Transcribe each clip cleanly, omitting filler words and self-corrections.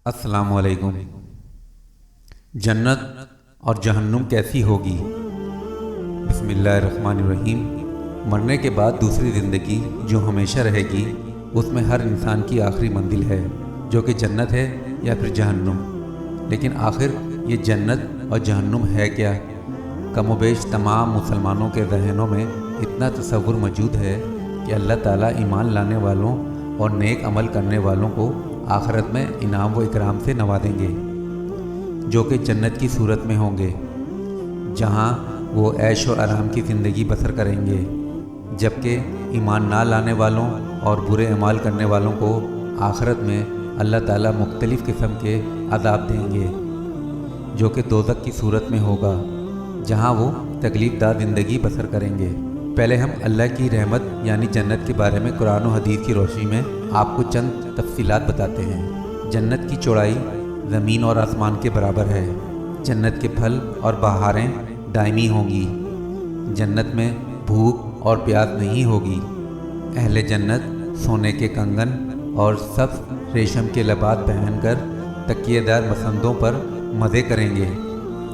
السلام علیکم۔ جنت اور جہنم کیسی ہوگی؟ بسم اللہ الرحمن الرحیم۔ مرنے کے بعد دوسری زندگی جو ہمیشہ رہے گی، اس میں ہر انسان کی آخری منزل ہے، جو کہ جنت ہے یا پھر جہنم۔ لیکن آخر یہ جنت اور جہنم ہے کیا؟ کم و بیش تمام مسلمانوں کے ذہنوں میں اتنا تصور موجود ہے کہ اللہ تعالیٰ ایمان لانے والوں اور نیک عمل کرنے والوں کو آخرت میں انعام و اکرام سے نوازیں گے، جو کہ جنت کی صورت میں ہوں گے، جہاں وہ عیش و آرام کی زندگی بسر کریں گے، جبکہ ایمان نہ لانے والوں اور برے اعمال کرنے والوں کو آخرت میں اللہ تعالیٰ مختلف قسم کے عذاب دیں گے، جو کہ دوزخ کی صورت میں ہوگا، جہاں وہ تکلیف دہ زندگی بسر کریں گے۔ پہلے ہم اللہ کی رحمت یعنی جنت کے بارے میں قرآن و حدیث کی روشنی میں آپ کو چند تفصیلات بتاتے ہیں۔ جنت کی چوڑائی زمین اور آسمان کے برابر ہے۔ جنت کے پھل اور بہاریں دائمی ہوں گی۔ جنت میں بھوک اور پیاس نہیں ہوگی۔ اہل جنت سونے کے کنگن اور سبز ریشم کے لباس پہن کر تکیے دار مسندوں پر مزے کریں گے۔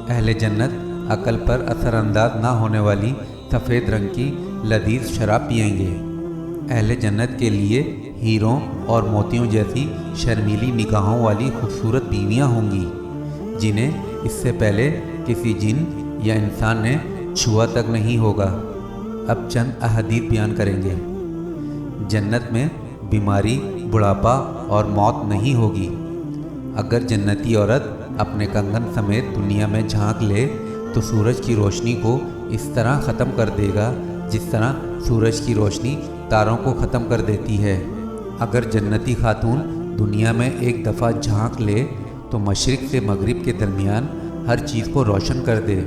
اہل جنت عقل پر اثر انداز نہ ہونے والی سفید رنگ کی لذیذ شراب پئیں گے۔ اہل جنت کے لیے ہیروں اور موتیوں جیسی شرمیلی نگاہوں والی خوبصورت بیویاں ہوں گی، جنہیں اس سے پہلے کسی جن یا انسان نے چھوا تک نہیں ہوگا۔ اب چند احادیث بیان کریں گے۔ جنت میں بیماری، بڑھاپا اور موت نہیں ہوگی۔ اگر جنتی عورت اپنے کنگن سمیت دنیا میں جھانک لے تو سورج کی روشنی کو اس طرح ختم کر دے گا جس طرح سورج کی روشنی تاروں کو ختم کر دیتی ہے۔ اگر جنتی خاتون دنیا میں ایک دفعہ جھانک لے تو مشرق سے مغرب کے درمیان ہر چیز کو روشن کر دے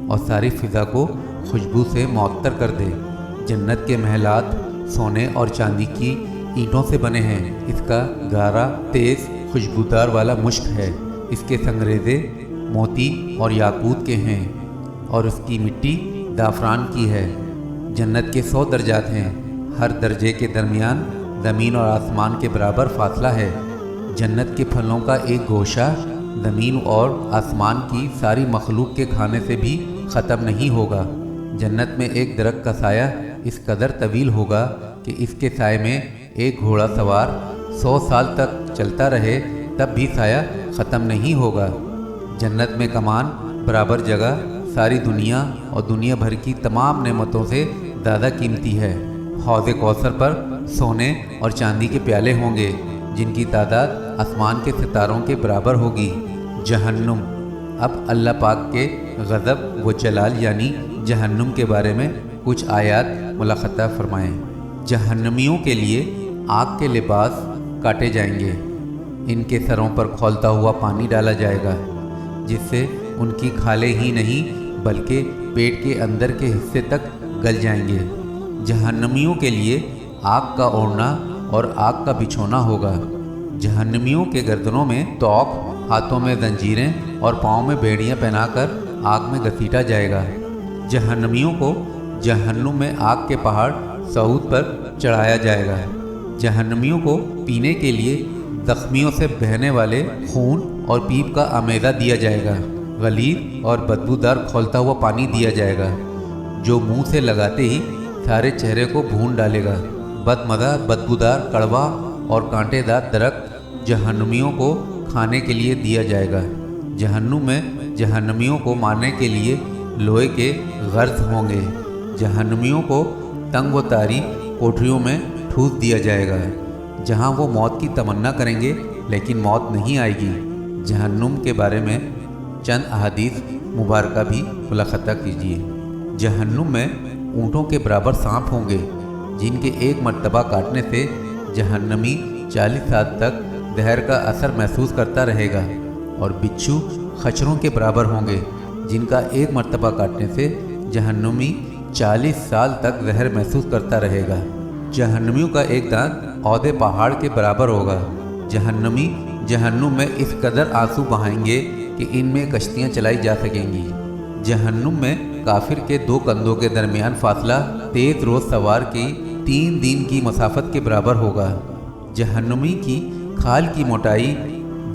اور ساری فضا کو خوشبو سے معطر کر دے۔ جنت کے محلات سونے اور چاندی کی اینٹوں سے بنے ہیں۔ اس کا گہرا تیز خوشبودار والا مشک ہے۔ اس کے سنگریزے موتی اور یاقوت کے ہیں اور اس کی مٹی زعفران کی ہے۔ جنت کے 100 درجات ہیں۔ ہر درجے کے درمیان زمین اور آسمان کے برابر فاصلہ ہے۔ جنت کے پھلوں کا ایک گوشہ زمین اور آسمان کی ساری مخلوق کے کھانے سے بھی ختم نہیں ہوگا۔ جنت میں ایک درخت کا سایہ اس قدر طویل ہوگا کہ اس کے سائے میں ایک گھوڑا سوار 100 سال تک چلتا رہے تب بھی سایہ ختم نہیں ہوگا۔ جنت میں کمان برابر جگہ ساری دنیا اور دنیا بھر کی تمام نعمتوں سے زیادہ قیمتی ہے۔ حوض کوثر پر سونے اور چاندی کے پیالے ہوں گے جن کی تعداد آسمان کے ستاروں کے برابر ہوگی۔ جہنم۔ اب اللہ پاک کے غضب و جلال یعنی جہنم کے بارے میں کچھ آیات ملاحظہ فرمائیں۔ جہنمیوں کے لیے آگ کے لباس کاٹے جائیں گے۔ ان کے سروں پر کھولتا ہوا پانی ڈالا جائے گا جس سے ان کی کھالیں ہی نہیں بلکہ پیٹ کے اندر کے حصے تک گل جائیں گے۔ جہنمیوں کے لیے آگ کا اوڑھنا اور آگ کا بچھونا ہوگا۔ جہنمیوں کے گردنوں میں توق، ہاتھوں میں زنجیریں اور پاؤں میں بیڑیاں پہنا کر آگ میں گھسیٹا جائے گا۔ جہنمیوں کو جہنم میں آگ کے پہاڑ صعود پر چڑھایا جائے گا۔ جہنمیوں کو پینے کے لیے زخمیوں سے بہنے والے خون اور پیپ کا آمیزہ دیا جائے گا۔ غلیظ اور بدبودار کھولتا ہوا پانی دیا جائے گا جو منہ سے لگاتے ہی سارے چہرے کو بھون ڈالے گا۔ بدمزہ، بدبودار، کڑوا اور کانٹے دار درخت جہنمیوں کو کھانے کے لیے دیا جائے گا۔ جہنم میں جہنمیوں کو مارنے کے لیے لوہے کے غرض ہوں گے۔ جہنمیوں کو تنگ و تاری کوٹریوں میں ٹھوس دیا جائے گا جہاں وہ موت کی تمنا کریں گے لیکن موت نہیں آئے گی۔ جہنم کے بارے میں چند احادیث مبارکہ بھی ملاحظہ کیجیے۔ جہنم میں اونٹوں کے برابر سانپ ہوں گے جن کے ایک مرتبہ کاٹنے سے جہنمی 40 سال تک زہر کا اثر محسوس کرتا رہے گا، اور بچھو خچروں کے برابر ہوں گے جن کا ایک مرتبہ کاٹنے سے جہنمی 40 سال تک زہر محسوس کرتا رہے گا۔ جہنمیوں کا ایک دانت عہد پہاڑ کے برابر ہوگا۔ جہنمی جہنم میں اس قدر آنسو بہائیں گے کہ ان میں کشتیاں چلائی جا سکیں گی۔ جہنم میں کافر کے 2 کندھوں کے درمیان فاصلہ تیز روز سوار کی 3 دن کی مسافت کے برابر ہوگا۔ جہنمی کی کھال کی موٹائی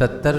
70